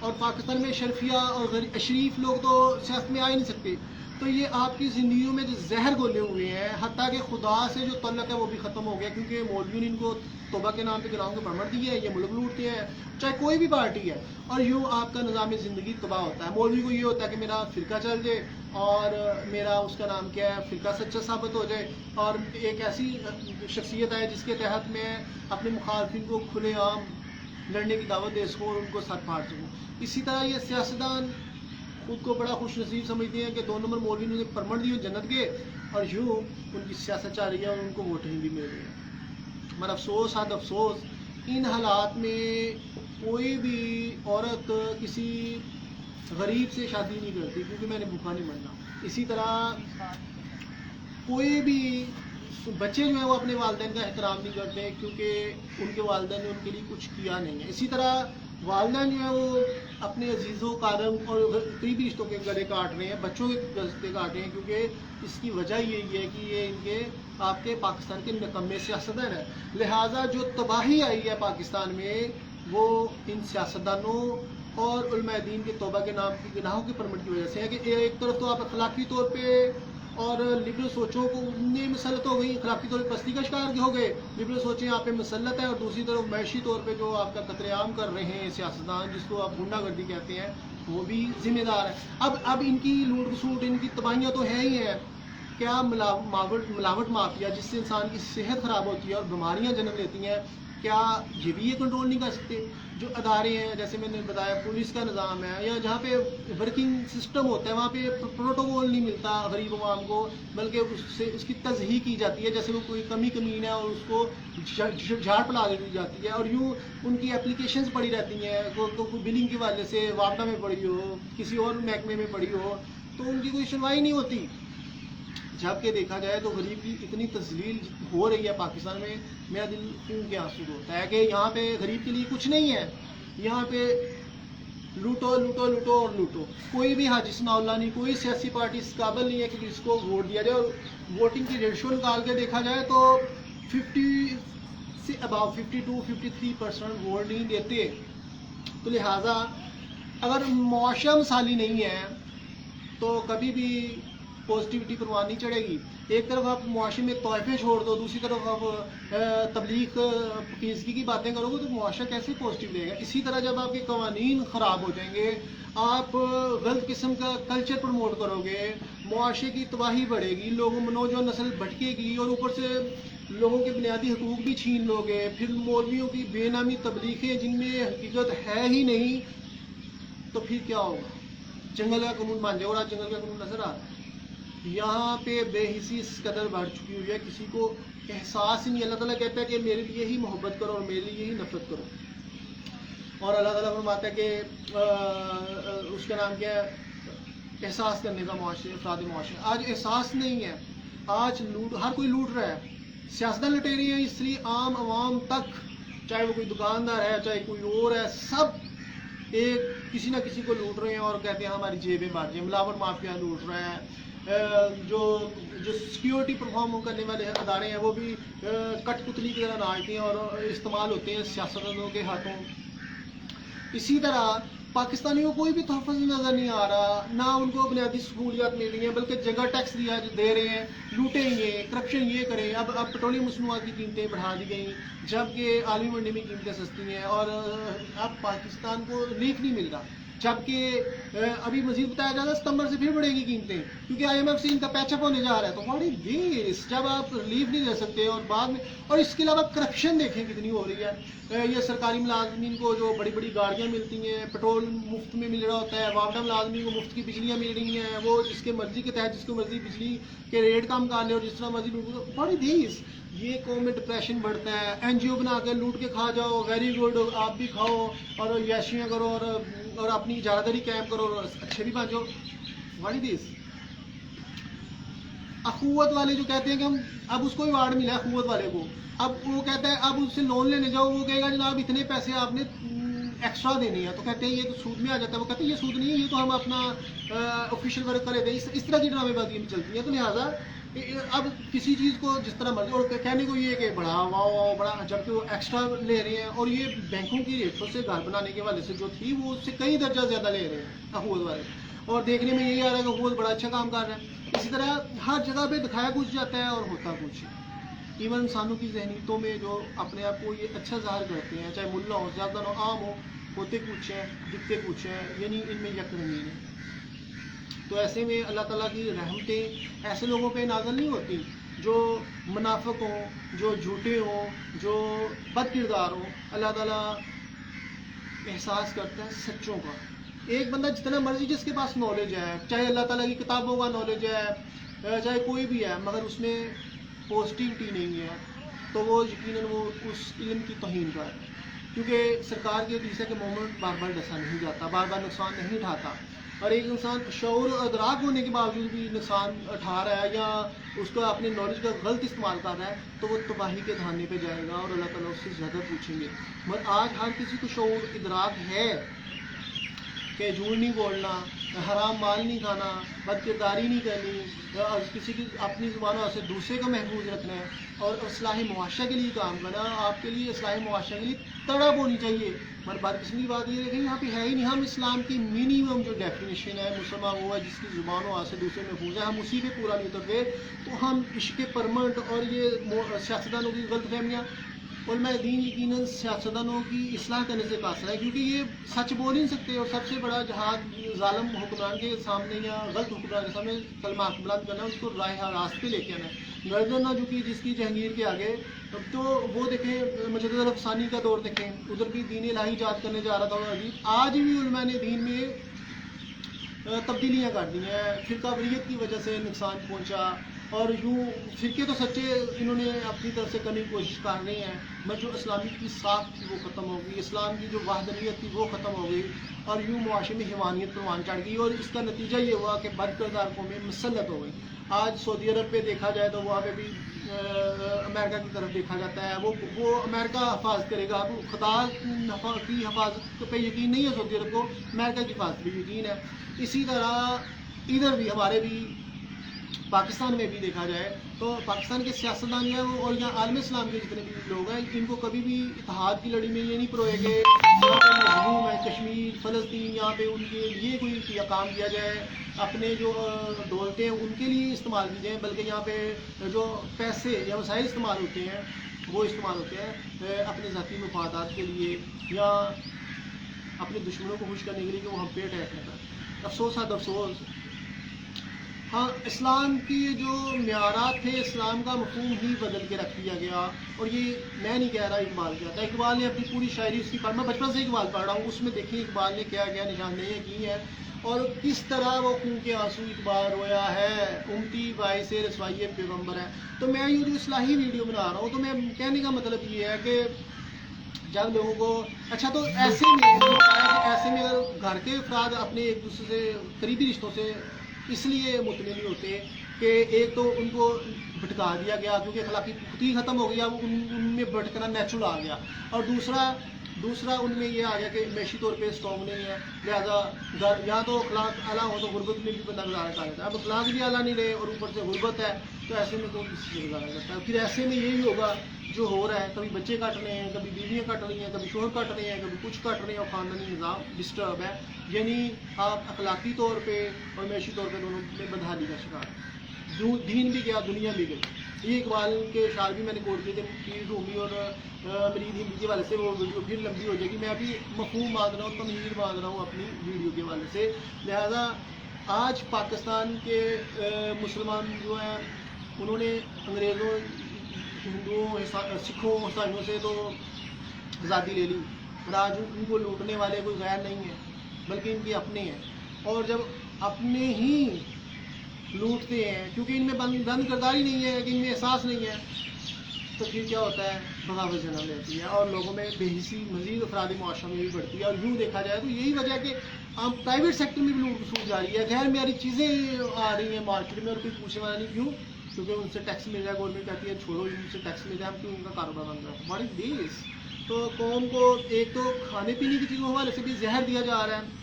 اور پاکستان میں اشرفیہ اور اشریف لوگ تو سیاست میں آ ہی نہیں سکتے. تو یہ آپ کی زندگیوں میں جو زہر گھولے ہوئے ہیں, حتیٰ کہ خدا سے جو تعلق ہے وہ بھی ختم ہو گیا, کیونکہ مولویوں نے ان کو توبہ کے نام پہ گراؤں کے پرمٹ دی ہے, یہ ملک لوٹتے ہیں چاہے کوئی بھی پارٹی ہے, اور یوں آپ کا نظام زندگی تباہ ہوتا ہے. مولوی کو یہ ہوتا ہے کہ میرا فرقہ چل جائے اور میرا اس کا نام کیا ہے فرقہ سچا ثابت ہو جائے, اور ایک ایسی شخصیت ہے جس کے تحت میں اپنے مخالفین کو کھلے عام لڑنے کی دعوت دے سکوں اور ان کو سر پھاڑ سکوں. اسی طرح یہ سیاستدان خود کو بڑا خوش نصیب سمجھتے ہیں کہ 2 نمبر مولوی نے پرمٹ دی جنت کے, اور یوں ان کی سیاست چل رہی ہے اور ان کو ووٹیں بھی مل رہی ہیں. مگر افسوس حد افسوس, ان حالات میں کوئی بھی عورت کسی غریب سے شادی نہیں کرتی کیونکہ میں نے بھوکا نہیں مرنا. اسی طرح کوئی بھی بچے جو ہیں وہ اپنے والدین کا احترام نہیں کرتے کیونکہ ان کے والدین نے ان کے لیے کچھ کیا نہیں ہے. اسی طرح والدین جو ہیں وہ اپنے عزیزوں کارم اور قریبی رشتوں کے گلے کاٹ رہے ہیں, بچوں کے گلے کاٹ رہے ہیں, کیونکہ اس کی وجہ یہی ہے کہ یہ ان کے آپ کے پاکستان کے نکمے سیاستدان ہیں. لہٰذا جو تباہی آئی ہے پاکستان میں وہ ان سیاستدانوں اور علماء دین کے توبہ کے نام کی گناہوں کے پرمٹ کی وجہ سے ہے. کہ ایک طرف تو آپ اخلاقی طور پہ اور لبرل سوچوں کو انہیں مسلط ہو گئی, اخلاقی طور پہ پستی کا شکار ہو گئے, لبرل سوچیں آپ پہ مسلط ہیں, اور دوسری طرف معاشی طور پہ جو آپ کا قتل عام کر رہے ہیں سیاستدان جس کو آپ غنڈہ گردی کہتے ہیں وہ بھی ذمہ دار ہے. اب ان کی لوٹ کسوٹ ان کی تباہیاں تو ہیں ہی ہیں, کیا ملاوٹ مافیا جس سے انسان کی صحت خراب ہوتی ہے اور بیماریاں جنم لیتی ہیں, کیا یہ بھی یہ کنٹرول نہیں کر سکتے؟ جو ادارے ہیں جیسے میں نے بتایا پولیس کا نظام ہے, یا جہاں پہ ورکنگ سسٹم ہوتا ہے وہاں پہ پروٹوکول نہیں ملتا غریب عوام کو, بلکہ اس کی تزہیق کی جاتی ہے جیسے وہ کوئی کمی کمین ہے اور اس کو جھاڑ پلا دی جاتی ہے, اور یوں ان کی اپلیکیشنز پڑی رہتی ہیں, کوئی بلنگ کی وجہ سے وابڈا میں پڑی ہو, کسی اور محکمے میں پڑی ہو, تو ان کی کوئی سنوائی نہیں ہوتی. جبکہ دیکھا جائے تو غریب کی اتنی تذلیل ہو رہی ہے پاکستان میں, میرا دل خون کے آنسو ہوتا ہے کہ یہاں پہ غریب کے لیے کچھ نہیں ہے, یہاں پہ لوٹو لوٹو لوٹو اور لوٹو. کوئی بھی حاجی ثناء اللہ نہیں, کوئی سیاسی پارٹی اس قابل نہیں ہے کہ جس کو ووٹ دیا جائے. اور ووٹنگ کی ریشو نکال کے دیکھا جائے تو 50 سے اباؤ 52-53% ووٹ نہیں دیتے. تو لہٰذا اگر معاشرہ مثالی نہیں ہے تو کبھی بھی پازیٹیوٹی پروان نہیں چڑھے گی. ایک طرف آپ معاشرے میں طائفے چھوڑ دو, دوسری طرف آپ تبلیغ پاکیزگی کی باتیں کرو گے تو معاشرہ کیسے پازیٹیو رہے گا. اسی طرح جب آپ کے قوانین خراب ہو جائیں گے, آپ غلط قسم کا کلچر پروموٹ کرو گے, معاشرے کی تباہی بڑھے گی, نوجوان نسل بھٹکے گی, اور اوپر سے لوگوں کے بنیادی حقوق بھی چھین لو گے. پھر مولویوں کی بے نامی تبلیغیں جن میں حقیقت ہے ہی نہیں, تو پھر کیا ہوگا؟ جنگل کا قانون مان جائے, اور آج جنگل کا قانون نظر آ رہا ہے. یہاں پہ بے حسی اس قدر بڑھ چکی ہوئی ہے, کسی کو احساس ہی نہیں. اللہ تعالیٰ کہتا ہے کہ میرے لیے ہی محبت کرو اور میرے لیے ہی نفرت کرو, اور اللہ تعالیٰ فرماتا ہے کہ اس کا نام کیا ہے احساس کرنے کا معاشرے, افراد معاشرے. آج احساس نہیں ہے, آج ہر کوئی لوٹ رہا ہے. سیاستدان لٹیری ہیں, اس لیے عام عوام تک, چاہے وہ کوئی دکاندار ہے چاہے کوئی اور ہے, سب ایک کسی نہ کسی کو لوٹ رہے ہیں اور کہتے ہیں ہماری جیبیں بھر جائیں. ملاوٹ مافیا لوٹ رہے ہیں, جو سیکیورٹی پرفارم کرنے والے ادارے ہیں وہ بھی کٹ پتلی کی طرح ناچتے ہیں اور استعمال ہوتے ہیں سیاستدانوں کے ہاتھوں. اسی طرح پاکستانیوں کو کوئی بھی تحفظ نظر نہیں آ رہا, نہ ان کو بنیادی سہولیات مل رہی ہیں, بلکہ جگہ ٹیکس دے رہے ہیں, لوٹیں گے, کرپشن یہ کریں. اب پیٹرولیم مصنوعات کی قیمتیں بڑھا دی گئیں جبکہ عالمی منڈی میں قیمتیں سستی ہیں, اور اب پاکستان کو ریلیف نہیں مل رہا. جبکہ ابھی مزید بتایا جا رہا ہے ستمبر سے پھر بڑھے گی قیمتیں کیونکہ IMF سے ان کا پیچ اپ ہونے جا رہا ہے. تو واٹ از دس, جب آپ ریلیف نہیں دے سکتے اور بعد میں, اور اس کے علاوہ کرپشن دیکھیں کتنی ہو رہی ہے. یہ سرکاری ملازمین کو جو بڑی بڑی گاڑیاں ملتی ہیں, پیٹرول مفت میں مل رہا ہوتا ہے, وابڈا ملازمین کو مفت کی بجلیاں مل رہی ہیں, وہ جس کے مرضی کے تحت جس کو مرضی بجلی کے ریٹ کم کر لے اور جس طرح مرضی لوٹ. واٹ از دس, یہ قوم میں ڈپریشن بڑھتا ہے. NGO بنا کے لوٹ کے کھا جاؤ, ویری گڈ, آپ بھی کھاؤ اور یاشیاں کرو اور اپنی اجارہ داری قائم کرو اور اچھے بھی بن جاؤ. واٹ از دس. اخوت والے جو کہتے ہیں کہ ہم, اب اس کو ہی وارڈ ملا ہے اخوت والے کو, اب وہ کہتا ہے اب اس سے لون لینے جاؤ, وہ کہے گا جناب اتنے پیسے آپ نے ایکسٹرا دینے ہیں, تو کہتے ہیں یہ تو سود میں آ جاتا ہے. وہ کہتے ہیں یہ سود نہیں ہے, یہ تو ہم اپنا آفیشیل ورک کرے تھے. اس طرح کی ڈرامے بازیاں بھی چلتی ہیں. تو لہٰذا اب کسی چیز کو جس طرح مرضی، اور کہنے کو یہ کہ بڑا واؤ بڑا، جبکہ وہ ایکسٹرا لے رہے ہیں، اور یہ بینکوں کی ریٹوں سے گھر بنانے کے والے سے جو تھی وہ اس سے کئی درجہ زیادہ لے رہے ہیں اخوت والے، اور دیکھنے میں یہی آ رہا ہے کہ اخوت بڑا اچھا کام کر رہا ہے۔ اسی طرح ہر جگہ پہ دکھایا کچھ جاتا ہے اور ہوتا کچھ۔ ایون انسانوں کی ذہنیتوں میں جو اپنے آپ کو یہ اچھا ظاہر کرتے ہیں، چاہے ملا ہو، زیادہ ہو، عام ہو، ہوتے کچھ ہیں دکھتے کچھ ہیں، یعنی ان میں یک رنگین ہے۔ تو ایسے میں اللہ تعالیٰ کی رحمتیں ایسے لوگوں پہ نازل نہیں ہوتی جو منافق ہوں، جو جھوٹے ہوں، جو بد کردار ہوں۔ اللہ تعالیٰ احساس کرتا ہے سچوں کا۔ ایک بندہ جتنا مرضی جس کے پاس نالج ہے، چاہے اللہ تعالیٰ کی کتابوں کا نالج ہے، چاہے کوئی بھی ہے، مگر اس میں پازیٹیوٹی نہیں ہے، تو وہ یقیناً وہ اس علم کی توہین کا ہے۔ کیونکہ سرکار کی حدیث ہے کہ مومن بار بار ڈسا نہیں جاتا، بار بار نقصان نہیں اٹھاتا، اور ایک انسان شعور و ادراک ہونے کے باوجود بھی نقصان اٹھا رہا ہے یا اس کو اپنے نالج کا غلط استعمال کر رہا ہے، تو وہ تباہی کے دھانے پہ جائے گا، اور اللہ تعالیٰ اس سے زیادہ پوچھیں گے۔ مگر آج ہر کسی کو شعور ادراک ہے کہ جھوٹ نہیں بولنا، حرام مال نہیں کھانا، بد کرداری نہیں کرنی، اور کسی کی اپنی زبانوں سے دوسرے کو محفوظ رکھنا ہے، اور اصلاح معاشرہ کے لیے کام کرنا۔ آپ کے لیے اصلاح معاشرہ کے لیے تڑپ ہونی چاہیے، مگر بدقسمتی بات یہ ہے کہ یہاں پہ ہے ہی نہیں۔ ہم اسلام کی منیمم جو ڈیفینیشن ہے، مسلمان وہ ہے جس کی زبانوں سے دوسرے محفوظ ہے، ہم اسی پہ پورا نہیں اترتے، تو ہم عشق پرمنٹ اور یہ سیاستدانوں کی غلط فہمیاں، علماء دین یقیناً سیاستدانوں کی اصلاح کرنے سے قاصر ہے، کیونکہ یہ سچ بول ہی نہیں سکتے، اور سب سے بڑا جہاد ظالم حکمران کے سامنے یا غلط حکمران کے سامنے کلمہ حق بلند کرنا ہے، اس کو راہ راست پہ لے کے آنا ہے۔ گردن نہ جھکی جس کی جہانگیر کے آگے، تو وہ دیکھیں مجدد الافسانی کا دور دیکھیں، ادھر بھی دین الہی ایجاد کرنے جا رہا تھا عجیب، آج بھی علماء نے دین میں تبدیلیاں کر دی ہیں، فرقہ واریت کی وجہ سے نقصان پہنچا، اور یوں فرقے تو سچے انہوں نے اپنی طرف سے کرنے کی کوشش کر رہے ہیں، مگر جو اسلامی کی ساکھ تھی وہ ختم ہو گئی، اسلام کی جو وحدانیت تھی وہ ختم ہو گئی، اور یوں معاشرے میں حیوانیت پروان چڑھ گئی، اور اس کا نتیجہ یہ ہوا کہ بد کردار قومیں مسلط ہو گئی۔ آج سعودی عرب پہ دیکھا جائے تو وہاں پہ بھی امریکہ کی طرف دیکھا جاتا ہے، وہ امریکہ حفاظت کرے گا، خدا کی حفاظت پہ یقین نہیں ہے سعودی عرب کو، امریکہ کی حفاظت پہ یقین ہے۔ اسی طرح ادھر بھی ہمارے بھی پاکستان میں بھی دیکھا جائے تو پاکستان کے سیاستدان ہیں اور یہاں عالم اسلام کے جتنے بھی لوگ ہیں، ان کو کبھی بھی اتحاد کی لڑی میں یہ نہیں پروئے کہ یہاں پہ مظلوم ہے کشمیر فلسطین، یہاں پہ ان کے لیے کوئی کام کیا جائے، اپنے جو دولتیں ان کے لیے استعمال کی جائیں، بلکہ یہاں پہ جو پیسے یا وسائل استعمال ہوتے ہیں وہ استعمال ہوتے ہیں اپنے ذاتی مفادات کے لیے یا اپنے دشمنوں کو خوش کرنے کے لیے کہ وہ ہم پہ اٹیک نہ کریں۔ افسوس ہے افسوس۔ ہاں، اسلام کی جو معیارات تھے، اسلام کا مفہوم ہی بدل کے رکھ دیا گیا، اور یہ میں نہیں کہہ رہا اقبال کیا تھا، اقبال نے اپنی پوری شاعری اس کی میں بچپن سے اقبال پڑھ رہا ہوں، اس میں دیکھیں اقبال نے کیا کیا نشاندہیاں کی ہیں، اور کس طرح وہ خون کے آنسو اقبال رویا ہے، امتی باعث رسوائی پیغمبر ہے۔ تو میں یہ جو اصلاحی ویڈیو بنا رہا ہوں، تو میں کہنے کا مطلب یہ ہے کہ جب لوگوں کو اچھا تو ایسے میں گھر کے افراد اپنے ایک دوسرے سے قریبی رشتوں سے اس لیے مطمئن نہیں ہوتے کہ ایک تو ان کو بھٹکا دیا گیا کیونکہ اخلاقی پختگی ختم ہو گئی، اب ان میں بھٹکنا نیچرل آ گیا، اور دوسرا ان میں یہ آ گیا کہ معاشی طور پہ اسٹرانگ نہیں ہے، لہٰذا یا تو اخلاق اعلیٰ ہو تو غربت میں بھی بندہ گزارا کر لیتا ہے، اب اخلاق بھی اعلیٰ نہیں رہے اور اوپر سے غربت ہے، تو ایسے میں کون کسی سے گزارا کرتا ہے؟ پھر ایسے میں یہی ہوگا جو ہو رہا ہے، کبھی بچے کٹ رہے ہیں، کبھی بیویاں کٹ رہی ہیں، کبھی شوہر کٹ رہے ہیں، کبھی کچھ کٹ رہے ہیں، اور خاندانی نظام ڈسٹرب ہے، یعنی آپ اخلاقی طور پہ اور معاشی طور پہ دونوں میں بدحالی کا شکار ہے۔ دین بھی گیا، دنیا بھی گئی۔ یہ اقبال کے اشعار بھی میں نے کوٹ کیے تھے، پیر رومی اور مرید ہندی کے حوالے سے، وہ ویڈیو پھر لمبی ہو جائے گی، میں ابھی مفہوم باندھ رہا ہوں، تمہید باندھ رہا ہوں اپنی ویڈیو کے حوالے سے۔ لہذا آج پاکستان کے مسلمان جو ہیں انہوں نے انگریزوں، ہندوؤں، سکھوں، عیسائیوں سے تو آزادی لے لی، اور آج ان کو لوٹنے والے کوئی غیر نہیں ہیں بلکہ ان کے اپنے ہیں، اور جب اپنے ہی لوٹتے ہیں کیونکہ ان میں بند کرداری نہیں ہے، کہ ان میں احساس نہیں ہے، تو پھر کیا ہوتا ہے؟ بغاوت جنم لیتی ہے، اور لوگوں میں بے حسی مزید افراد معاشرہ میں بھی بڑھتی ہے، اور یوں دیکھا جائے تو یہی وجہ ہے کہ عام پرائیویٹ سیکٹر میں بھی لوٹ کھسوٹ جاری ہے، غیر معیاری چیزیں آ رہی ہیں مارکیٹ میں، اور کوئی پوچھنے والا نہیں، کیوں؟ کیونکہ ان سے ٹیکس مل رہا ہے، گورنمنٹ کہتی ہے چھوڑو ان سے ٹیکس مل رہا ہے، ہم کیوں ان کا کاروبار بن رہا ہے؟ واٹ از دس؟ تو قوم کو ایک تو کھانے پینے کی چیزوں کے حوالے سے بھی زہر دیا جا رہا ہے،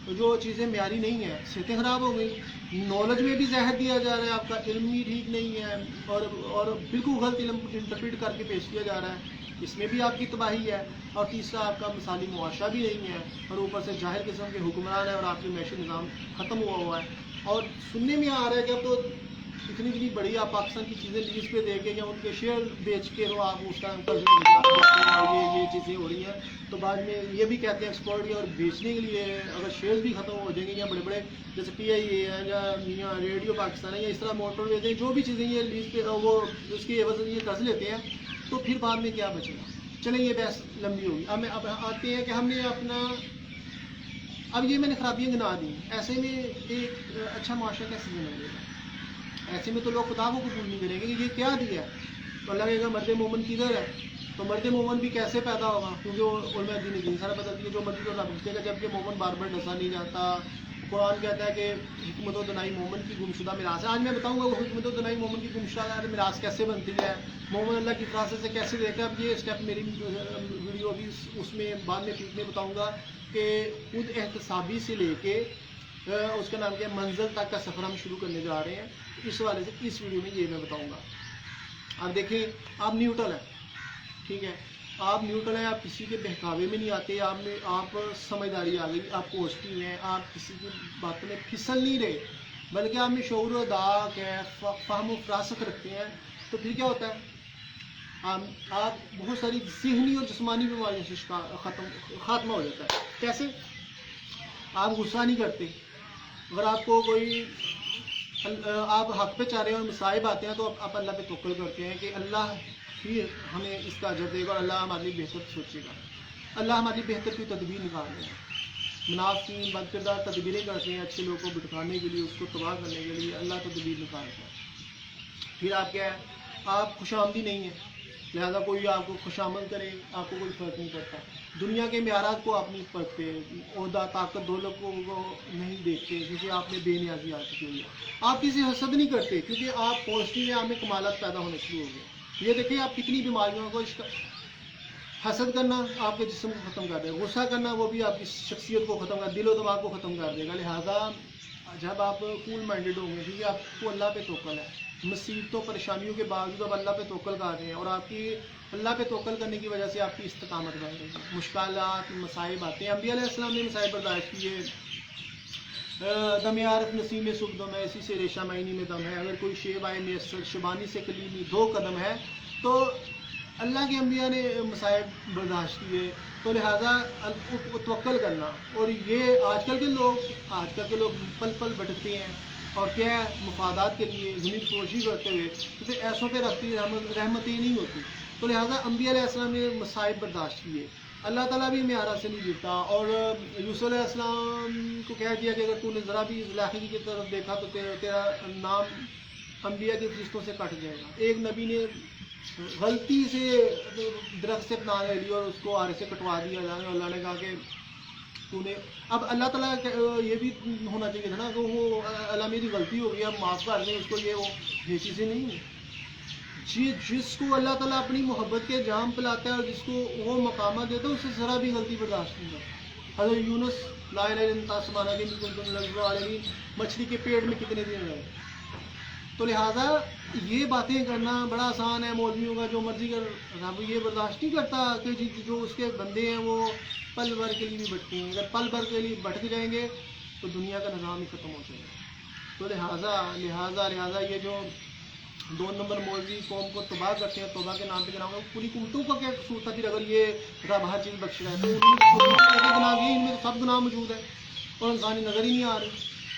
جو چیزیں معیاری نہیں ہیں، صحتیں خراب ہو گئی، نالج میں بھی زہر دیا جا رہا ہے، آپ کا علم بھی ٹھیک نہیں ہے، اور بالکل غلط علم انٹرپریٹ کر کے پیش کیا جا رہا ہے، اس میں بھی آپ کی تباہی ہے، اور تیسرا آپ کا مثالی معاشرہ بھی نہیں ہے، اور اوپر سے جاہل قسم کے حکمران ہیں، اور آپ کی معاشی نظام ختم ہوا ہے۔ اور سننے میں آ رہا ہے کہ اب تو اتنی بڑی آپ پاکستان کی چیزیں لیز پہ دے کے یا ان کے شیئر بیچ کے تو آپ اس کا قرض یہ چیزیں ہو رہی ہیں، تو بعد میں یہ بھی کہتے ہیں ایکسپورٹ اور بیچنے کے لیے اگر شیئرز بھی ختم ہو جائیں گے، یا بڑے بڑے جیسے پی آئی اے ہے یا ریڈیو پاکستان ہے یا اس طرح موٹر ویز ہیں، جو بھی چیزیں یہ لیز پہ وہ اس کی عوض یہ قرض لیتے ہیں، تو پھر بعد میں کیا بچے گا؟ چلیں یہ بحث لمبی ہوگی۔ اب آتے ہیں کہ ہم نے اپنا، اب یہ میں نے خرابیاں گنا دی، ایسے میں ایک اچھا معاشرہ کیسے بنا لے گا؟ ایسے میں تو لوگ خدا کو قبول نہیں کریں گے کہ یہ کیا دیا ہے، تو اللہ کہے گا مرد مومن کدھر ہے؟ تو مرد مومن بھی کیسے پیدا ہوگا؟ کیونکہ وہ علماء دین سارا بدل دیا، جو مرضی کو اللہ پوچھے گا، جبکہ مومن بار بار ڈسا نہیں جاتا۔ قرآن کہتا ہے کہ حکمت و دنائی مومن کی گمشدہ میراث ہے۔ آج میں بتاؤں گا وہ حکمت و دنائی مومن کی گمشدہ میراث کیسے بنتی ہے، مومن اللہ کی فراست سے کیسے دیکھا ہے۔ اب یہ اسٹیپ میری ویڈیو ابھی اس میں بعد میں پیٹ میں بتاؤں گا کہ خود احتسابی سے لے کے اس کا نام کیا منزل تک کا سفر ہم شروع کرنے جا رہے ہیں، اس حوالے سے اس ویڈیو میں یہ میں بتاؤں گا۔ اب دیکھیں، آپ نیوٹرل ہیں، ٹھیک ہے، آپ نیوٹرل ہیں، آپ کسی کے بہکاوے میں نہیں آتے، آپ سمجھداری آ گئی، آپ پوزیٹیو ہیں، آپ کسی کی باتوں میں پھسل نہیں رہے، بلکہ آپ میں شعور و ذوق ہے، فہم و فراست رکھتے ہیں، تو پھر کیا ہوتا ہے؟ آپ بہت ساری ذہنی اور جسمانی بیماریوں سے خاتمہ ہو جاتا ہے۔ کیسے؟ آپ غصہ نہیں کرتے، اگر آپ کو کوئی آپ حق پہ چاہ رہے ہیں اور مصائب آتے ہیں تو آپ اللہ پہ توکل کرتے ہیں کہ اللہ ہی ہمیں اس کا اجر دے گا اور اللہ ہمارے لیے بہتر سوچے گا، اللہ ہماری بہتر کی تدبیر نکال دے گا۔ منافقین بد کردار تدبیریں کرتے ہیں اچھے لوگوں کو بٹھانے کے لیے، اس کو تباہ کرنے کے لیے، اللہ تدبیر نکالتا ہے۔ پھر آپ کیا ہے؟ آپ خوش آمدی نہیں ہیں، لہذا کوئی آپ کو خوش آمد کرے آپ کو کوئی فرق نہیں پڑتا، دنیا کے معیارات کو آپ نہیں پڑھتے، عہدہ طاقت دولت کو نہیں دیکھتے، کیونکہ آپ میں بے نیازی آ چکی ہوئی ہے۔ آپ کسی حسد نہیں کرتے کیونکہ آپ پوزیٹیو ہیں، آپ میں کمالات پیدا ہونے شروع ہو گئے۔ یہ دیکھیں آپ کتنی بیماریوں کو، حسد کرنا آپ کے جسم کو ختم کر دے گا، غصہ کرنا وہ بھی آپ کی شخصیت کو ختم کر، دل و دماغ کو ختم کر دے گا۔ لہٰذا جب آپ کول مائنڈیڈ ہوں گے، کیونکہ آپ کو اللہ پہ توکل ہے، مصیبتوں پریشانیوں کے باوجود اب اللہ پہ توکل کر رہے ہیں، اور آپ کی اللہ پہ توکل کرنے کی وجہ سے آپ کی استقامت بڑھ رہی ہے، مشکلات مصائب آتے ہیں۔ انبیاء علیہ السلام نے مصائب برداشت کیے، دم عارف نسیم میں صبح دم ہے، اسی سے ریشہ معنی میں دم ہے، اگر کوئی شیب آئے میسر شبانی سے کلیمی 2 قدم ہے، تو اللہ کے انبیاء نے مصائب برداشت کیے، تو لہٰذا توکل کرنا۔ اور یہ آج کل کے لوگ پل پل بھٹکتے ہیں، اور کیا ہے، مفادات کے لیے زمین فروشی کرتے ہوئے، تو پھر ایسوں پہ رفتی رحمتیں نہیں ہوتی، تو لہٰذا انبیاء علیہ السلام نے مصائب برداشت کیے، اللہ تعالیٰ بھی معیار سے نہیں گرتا۔ اور یوسف علیہ السلام کو کہہ دیا کہ اگر تو نے ذرا بھی زلیخا کی طرف دیکھا تو تیرا نام انبیاء کے فرشتوں سے کٹ جائے گا۔ ایک نبی نے غلطی سے درخت سے اپنا لے لیا اور اس کو آرے سے کٹوا دیا جانے، اللہ نے کہا کہ تو نے، اب اللہ تعالیٰ یہ بھی ہونا چاہیے تھا نا کہ وہ اللہ میری غلطی ہو گئی، اب معاف کر دیں اس کو، یہ چیزیں نہیں ہیں۔ جس کو اللہ تعالیٰ اپنی محبت کے جام پلاتا ہے اور جس کو وہ مقامات دیتا ہے، اس سے ذرا بھی غلطی برداشت نہیں کرتا۔ حضرت یونس لا الہ الا انت سبحانک انی کنت من الظالمین مچھلی کے پیٹ میں کتنے دن رہے، تو لہٰذا یہ باتیں کرنا بڑا آسان ہے، مولویوں کا جو مرضی کر، رب یہ برداشت نہیں کرتا کہ جو اس کے بندے ہیں وہ پل بھر کے لیے بھی بھٹکیں گے، اگر پل بھر کے لیے بھٹک جائیں گے تو دنیا کا نظام ہی ختم ہو جائے گا۔ تو لہٰذا یہ جو 2 نمبر مولوی قوم کو تباہ کرتے ہیں، توبہ کے نام پہ گناہ، پوری امتوں کا کیا قصور تھا پھر اگر یہ رب ہر چیز بخش رہا ہے، تو گناہ ان میں سب گناہ موجود ہے اور انسانی نظر ہی نہیں آ رہی،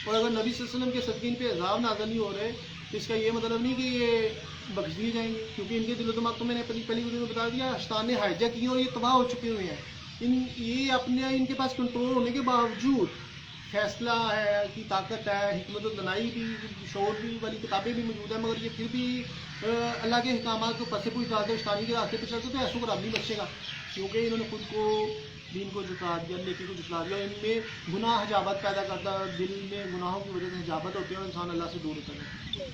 اور اگر نبی صلی اللہ علیہ وسلم کے صدقے ان پہ عذاب نازل نہیں ہو رہے تو اس کا یہ مطلب نہیں کہ یہ بخش دیے جائیں گے، کیونکہ ان کے دل و دماغ تو میں نے پہلی ویڈیو میں بتا دیا، شیطان نے ہائجیک کی اور یہ تباہ ہو چکے ہوئے ہیں۔ یہ ان کے پاس کنٹرول ہونے کے باوجود فیصلہ ہے کی طاقت ہے، حکمت و دنائی بھی، شعور بھی والی کتابیں بھی موجود ہیں، مگر یہ پھر بھی اللہ کے احکامات کو پسے پوچھ ڈالتے ہیں، شیطانی کے راستے پہ چلتے، تو ایسوں کو رب نہیں بخشے گا، کیونکہ انہوں نے خود کو دین کو جھٹلا دیا، نیکی کو جھٹلا دیا، ان میں گناہ حجابت پیدا کرتا ہے، دل میں گناہوں کی وجہ سے حجابت ہوتے ہیں اور انسان اللہ سے دور ہوتا ہے۔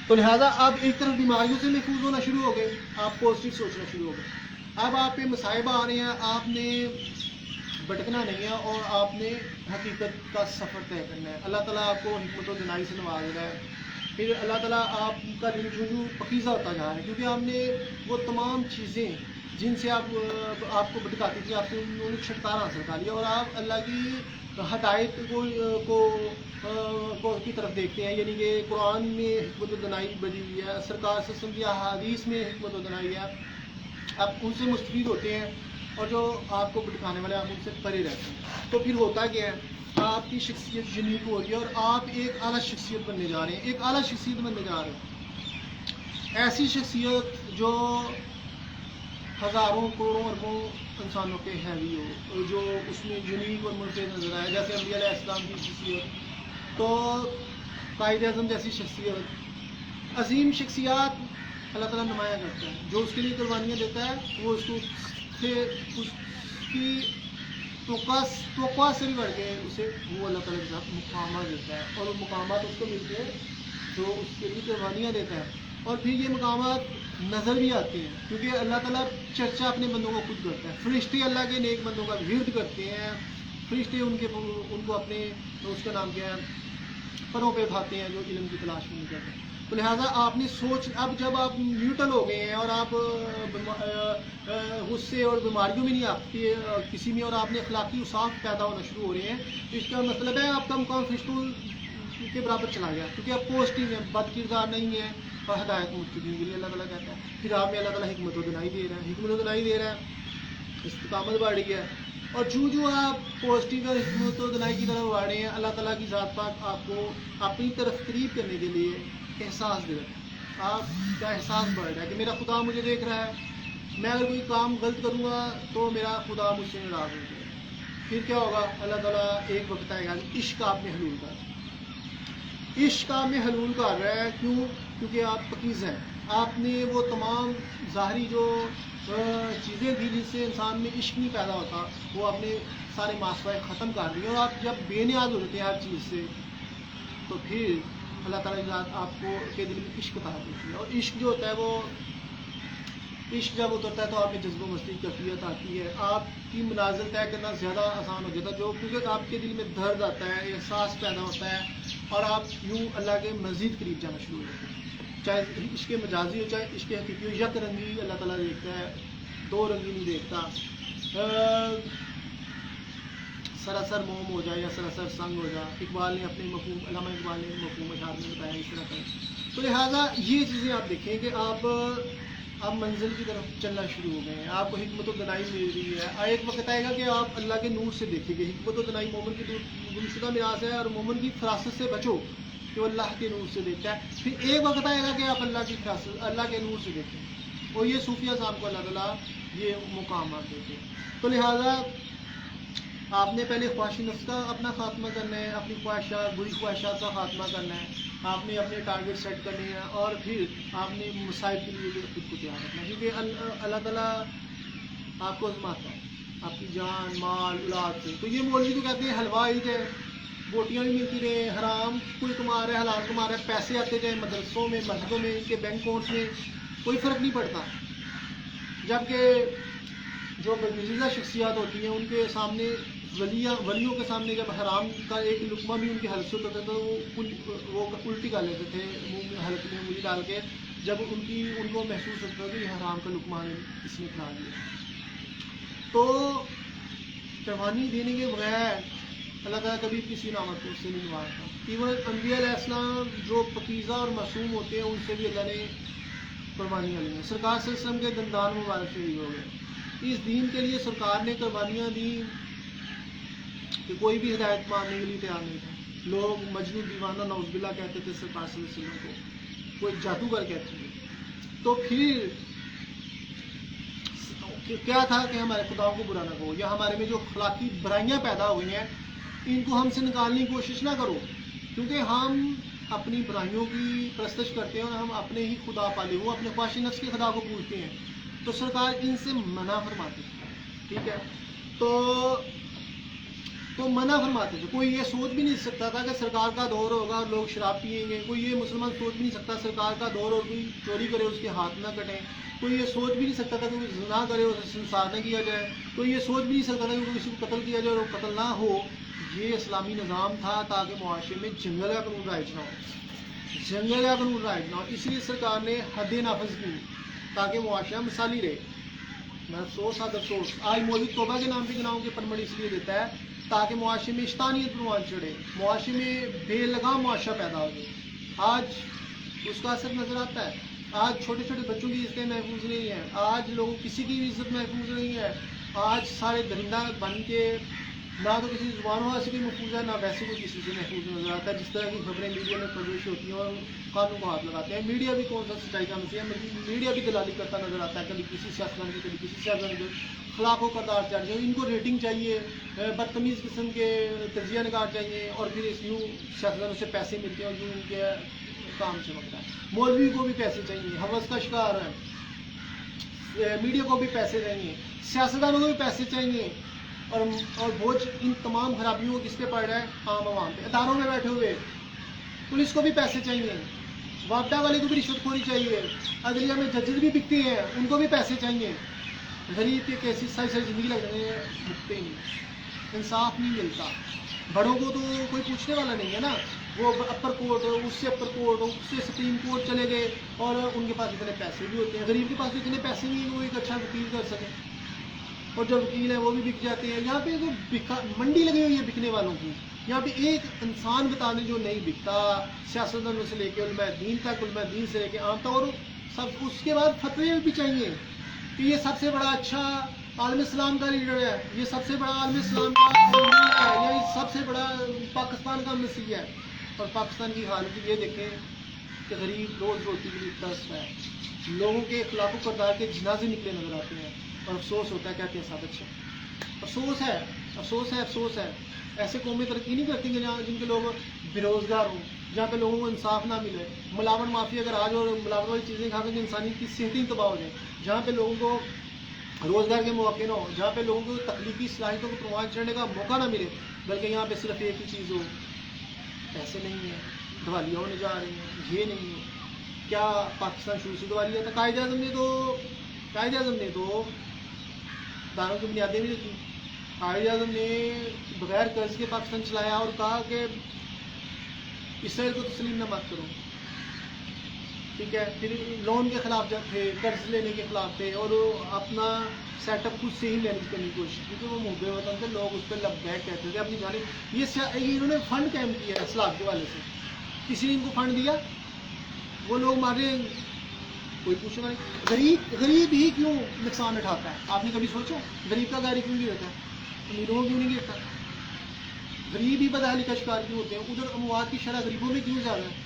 تو لہٰذا آپ ایک طرف بیماریوں سے محفوظ ہونا شروع ہو گئے، آپ پازیٹیو سوچنا شروع ہو گئے، اب آپ پہ مصائب آ رہے ہیں، آپ نے بھٹکنا نہیں ہے اور آپ نے حقیقت کا سفر طے کرنا ہے. اللہ تعالیٰ آپ کو حکمت و دنائی سے نواز رہا ہے. پھر اللہ تعالیٰ آپ کا دل جو پکیزہ ہوتا جا رہا ہے, کیونکہ آپ نے وہ تمام چیزیں جن سے آپ کو بھٹکاتی تھی, آپ سے انہوں نے چھٹکارا حاصل کر لیا, اور آپ اللہ کی ہدایت کو کی طرف دیکھتے ہیں. یعنی کہ قرآن میں حکمت و دنائی بڑی ہوئی ہے, سرکار سے سنتی حدیث میں حکمت و دنائی ہے. آپ ان سے مستفید ہوتے ہیں, اور جو آپ کو بھٹکانے والے آپ ان سے پرے رہتے ہیں. تو پھر ہوتا کیا ہے, آپ کی شخصیت یونیک ہو رہی ہے اور آپ ایک اعلیٰ شخصیت بننے جا رہے ہیں, ایک اعلیٰ شخصیت بننے جا رہے ہیں. ایسی شخصیت جو ہزاروں کروڑوں اربوں انسانوں پہ ہیوی ہو, جو اس میں یونیک اور منفرد نظر آئے, جیسے انبیاء علیہ السلام کی شخصیت, تو قائد اعظم جیسی شخصیت, عظیم شخصیات اللہ تعالیٰ نمایاں کرتا ہے. جو اس کے لیے قربانیاں دیتا ہے وہ اس کی توقع سے بھی بڑھ کے اسے وہ اللہ تعالیٰ کے ساتھ مقامات دیتا ہے, اور وہ مقامات اس کو ملتے ہیں جو اس کے لیے قربانیاں دیتا ہے. اور پھر یہ مقامات نظر بھی آتے ہیں, کیونکہ اللہ تعالیٰ چرچا اپنے بندوں کو خود کرتا ہے. فرشتے اللہ کے نیک بندوں کا ورد کرتے ہیں, فرشتے ان کو اپنے اس کا نام کیا ہے پروں پہ اٹھاتے ہیں جو علم کی تلاش میں نکلتے ہیں. تو لہٰذا آپ نے سوچ, اب جب آپ نیوٹرل ہو گئے ہیں اور آپ غصے اور بیماریوں میں نہیں آتی کسی میں, اور آپ نے اخلاقی اصاف پیدا ہونا شروع ہو رہے ہیں, تو اس کا مطلب ہے آپ کا مقام فرشتوں کے برابر چلا گیا, کیونکہ آپ پوزیٹیو ہیں, بد کردار نہیں ہے, اور ہدایت متقین کے لیے اللہ تعالیٰ کہتا ہے. پھر آپ میں اللہ تعالیٰ حکمت و دنائی دے رہا ہے, حکمت و دنائی دے رہا ہے, استقامت بڑھ رہی ہے. اور جو آپ پازیٹیو اور حکمت و دنائی کی طرف بڑھ رہے ہیں, اللہ تعالیٰ کی ذات پاک آپ کو اپنی طرف قریب کرنے کے لیے احساس دے رہا ہے. آپ کا احساس بڑھ رہا ہے کہ میرا خدا مجھے دیکھ رہا ہے, میں اگر کوئی کام غلط کروں گا تو میرا خدا مجھ سے ناراض ہو جائے گا. پھر کیا ہوگا, اللہ تعالیٰ ایک وقت آئے گا عشق آپ میں حلول کر رہا ہے, عشق آپ میں حلول کر رہا ہے. کیوں؟ کیونکہ آپ پاکیزہ ہیں. آپ نے وہ تمام ظاہری جو چیزیں تھیں جس سے انسان میں عشق نہیں پیدا ہوتا, وہ آپ نے سارے ماسوائے ختم کر دیے, اور آپ جب بے نیاز ہو جاتے ہیں ہر چیز سے, تو پھر اللہ تعالیٰ کی ذات آپ کو کے دل میں عشق پیدا ہوتی ہے. اور عشق جو ہوتا ہے وہ عشق جب اترتا ہے تو آپ میں جذب و مستی کی کیفیت آتی ہے, آپ کی مناظر طے کرنا زیادہ آسان ہو جاتا ہے, جو کیونکہ آپ کے دل میں درد آتا ہے, احساس پیدا ہوتا ہے, اور آپ یوں اللہ کے مزید قریب جانا شروع ہو جاتے ہیں. چاہے عشق مجازی ہو چاہے عشق حقیقی ہو, یک رنگی اللہ تعالیٰ دیکھتا ہے, دو رنگی نہیں دیکھتا. سراسر موم ہو جائے یا سراسر سنگ ہو جائے, اقبال نے اپنے مفہوم, علامہ اقبال نے مفہوم اشعار میں بتایا اس طرح کا. تو لہٰذا یہ چیزیں آپ دیکھیں کہ آپ منزل کی طرف چلنا شروع ہو گئے ہیں, آپ کو حکمت و دنائی مل رہی ہے. ایک وقت آئے گا کہ آپ اللہ کے نور سے دیکھیں گے. حکمت و دنائی مومن کی گمشدہ میراث ہے, اور مومن کی فراست سے بچو کہ وہ اللہ کے نور سے دیکھتا ہے. پھر ایک وقت آئے گا کہ آپ اللہ کی فراست, اللہ کے نور سے دیکھیں, اور یہ صوفیہ صاحب کو اللہ تعالیٰ یہ مقامات دیتے ہیں. تو لہٰذا آپ نے پہلے خواہش نفس کا اپنا خاتمہ کرنا ہے, اپنی خواہشات, بری خواہشات کا خاتمہ کرنا ہے, آپ نے اپنے ٹارگیٹ سیٹ کرنے ہیں, اور پھر آپ نے مصائب کے لیے خود کو تیار رکھنا ہے, کیونکہ اللہ تعالیٰ آپ کو آزماتا ہے آپ کی جان, مال, اولاد سے. تو یہ مولوی تو کہتے ہیں حلوہ عید ہے, بوٹیاں بھی ملتی رہے, حرام کوئی کما رہا ہے, حلال کما رہا ہے, پیسے آتے جائیں مدرسوں میں, مسجدوں میں, ان کے بینک اکاؤنٹس میں, کوئی فرق نہیں پڑتا. جبکہ جو برگزیدہ شخصیات ہوتی ہیں ان کے سامنے ولیوں کے سامنے جب حرام کا ایک لقمہ بھی ان کے حلق سے ہوتا تھا تو وہ الٹی کر لیتے تھے منہ میں, حلق میں انگلی ڈال کے, جب ان کو محسوس ہوتا تھا کہ یہ حرام کا لقمہ اس نے کھا لیا. تو قربانی دینے کے بغیر اللہ تعالیٰ کبھی کسی نعمت کو اس سے نہیں نوازتا. ایون انبیاء علیہ السلام جو پاکیزہ اور معصوم ہوتے ہیں ان سے بھی اللہ نے قربانیاں لی ہیں. سرکار صلی اللہ علیہ وسلم کے دندان مبارک شہید ہو گئے. اس دین کے لیے سرکار نے قربانیاں دی کہ کوئی بھی ہدایت ماننے کے لیے تیار نہیں تھا. لوگ مجنون دیوانہ نعوذ باللہ کہتے تھے سرکار صلی اللہ علیہ وسلم کو, کوئی جادوگر کہتے تھے. تو پھر کیا تھا کہ ہمارے خداؤں کو برا نہ کہو, یا ہمارے میں جو اخلاقی برائیاں پیدا ہوئی ہیں ان کو ہم سے نکالنے کی کوشش نہ کرو, کیونکہ ہم اپنی برائیوں کی پرستش کرتے ہیں اور ہم اپنے ہی خدا پالے ہوئے اپنے خواہش نفس کے خدا کو پوجتے ہیں. تو سرکار ان سے منع فرماتے تھے. ٹھیک ہے, تو منع فرماتے تھے. کوئی یہ سوچ بھی نہیں سکتا تھا کہ سرکار کا دور ہوگا لوگ شراب پئیں گے. کوئی یہ مسلمان سوچ بھی نہیں سکتا سرکار کا دور اور کوئی چوری کرے اس کے ہاتھ نہ کٹیں. کوئی یہ سوچ بھی نہیں سکتا تھا کہ وہ زنا کرے اور سنسار نہ کیا جائے، کوئی یہ سوچ بھی نہیں سکتا تھا کہ کسی کو قتل کیا جائے اور قتل نہ ہو۔ یہ اسلامی نظام تھا تاکہ معاشرے میں جنگل کا قانون رائج نہ ہو، جنگل کا قانون رائج نہ ہو، اس لیے سرکار نے حدیں نافذ کی تاکہ معاشرہ مثالی رہے۔ میں افسوس آج مولوی توبہ کے نام پہ گناہوں کے پرمڑ اس لیے دیتا ہے تاکہ معاشرے میں اشتانیت پروان چڑھے، معاشرے میں بے لگام معاشرہ پیدا ہو جائے۔ آج اس کا اثر نظر آتا ہے، آج چھوٹے چھوٹے بچوں کی عزتیں محفوظ نہیں ہیں، آج لوگوں کسی کی بھی عزت محفوظ نہیں ہے، آج سارے درندہ بن کے نہ تو کسی زبانوں سے بھی محفوظ ہے، نہ ویسے کوئی کسی سے محفوظ نظر آتا ہے۔ جس طرح کی خبریں میڈیا میں پرورش ہوتی ہیں اور قانون کو ہاتھ لگاتے ہیں، میڈیا بھی کون سا سچائی کا مسئلہ ہے، میڈیا بھی دلالی کرتا نظر آتا ہے، کبھی کسی سیاستدان کی کبھی کسی سیاستدان کے خلاف و کردار چڑھ جائے، ان کو ریٹنگ چاہیے، بدتمیز قسم کے تجزیہ نگار چاہیے، اور پھر اس یوں سیاستدانوں سے پیسے ملتے ہیں اور یوں ان کے کام چمکتا ہے۔ مولوی کو بھی پیسے چاہیے، حوث کا شکار ہے، میڈیا کو بھی پیسے چاہیے، سیاستدانوں کو بھی پیسے چاہیے، اور بوجھ ان تمام خرابیوں کو کس پہ پڑ رہا ہے؟ عام عوام پہ، اداروں میں بیٹھے ہوئے پولیس کو بھی پیسے چاہیے، وابڈا والے کو بھی رشوت خوری چاہیے، عدلیہ میں ججز بھی بکتے ہیں ان کو بھی پیسے چاہیے۔ غریب کے کیسی ساری زندگی لگ رہے ہیں، بکتے نہیں، انصاف نہیں ملتا۔ بڑوں کو تو کوئی پوچھنے والا نہیں ہے نا، وہ اپر کورٹ اس سے اپر کورٹ اس سے سپریم کورٹ چلے گئے اور ان کے پاس اتنے پیسے بھی ہوتے ہیں۔ غریب کے پاس تو اتنے پیسے نہیں ہیں وہ ایک اچھا وکیل کر سکے، اور جو وکیل ہیں وہ بھی بک جاتے ہیں۔ یہاں پہ تو منڈی لگی ہوئی ہے بکنے والوں کی، یہاں پہ ایک انسان بتا دیں جو نہیں بکتا، سیاستدانوں سے لے کے علماء دین تک، علماء دین سے لے کے عام طور سب۔ اس کے بعد فتوے بھی چاہیے کہ یہ سب سے بڑا اچھا عالم اسلام کا لیڈر ہے، یہ سب سے بڑا عالم اسلام کا ہے، یا یہ سب سے بڑا پاکستان کا مسیح ہے۔ اور پاکستان کی حالت یہ دیکھیں کہ غریب روز روٹی کے لیے ترس ہے، لوگوں کے اخلاق و کردار کے جنازے نکلے نظر آتے ہیں، اور افسوس ہوتا ہے، کہتے ہیں ساتھ اچھا افسوس ہے، افسوس ہے، افسوس ہے۔ ایسے قومیں ترقی نہیں کرتی کہ جہاں جن کے لوگ بے روزگار ہوں، جہاں پہ لوگوں کو انصاف نہ ملے، ملاوٹ معافی اگر آج اور ملاوٹ والی چیزیں کھا کر انسانیت کی صحت ہی تباہ ہو جائے، جہاں پہ لوگوں کو روزگار کے مواقع نہ ہو، جہاں پہ لوگوں کو تخلیقی صلاحیتوں کو پروان چڑھنے کا موقع نہ ملے، بلکہ یہاں پہ صرف ایک ہی چیز ہو، پیسے نہیں ہیں، دیوالیاں ہونے جا رہی ہیں، یہ نہیں ہے۔ کیا پاکستان شروع سے دیوالیہ تھا؟ قائد اعظم نے تو داروں کی بنیادیں بھی رکھی، قائد اعظم نے بغیر قرض کے پاکستان چلایا اور کہا کہ اسرائیل کو تسلیم نہ مت کرو، ٹھیک ہے۔ پھر لون کے خلاف جب تھے، قرض لینے کے خلاف تھے، اور اپنا سیٹ اپ خود سے ہی مینیج کرنے کی کوشش کی، کیونکہ وہ محب وطن تھے، لوگ اس پہ لبیک کہتے تھے اپنی جانب۔ یہ انہوں نے فنڈ قائم کیا ہے اصلاح کے والے سے، کسی نے ان کو فنڈ دیا؟ وہ لوگ مارے، کوئی پوچھنے نہیں۔ غریب ہی کیوں نقصان اٹھاتا ہے؟ آپ نے کبھی سوچا غریب کا گاڑی کیوں گرتا ہے؟ امیروں کیوں نہیں گرتا؟ غریب ہی بدحالی کا شکار کیوں ہوتے ہیں؟ ادھر اموات کی شرح غریبوں میں کیوں زیادہ ہے؟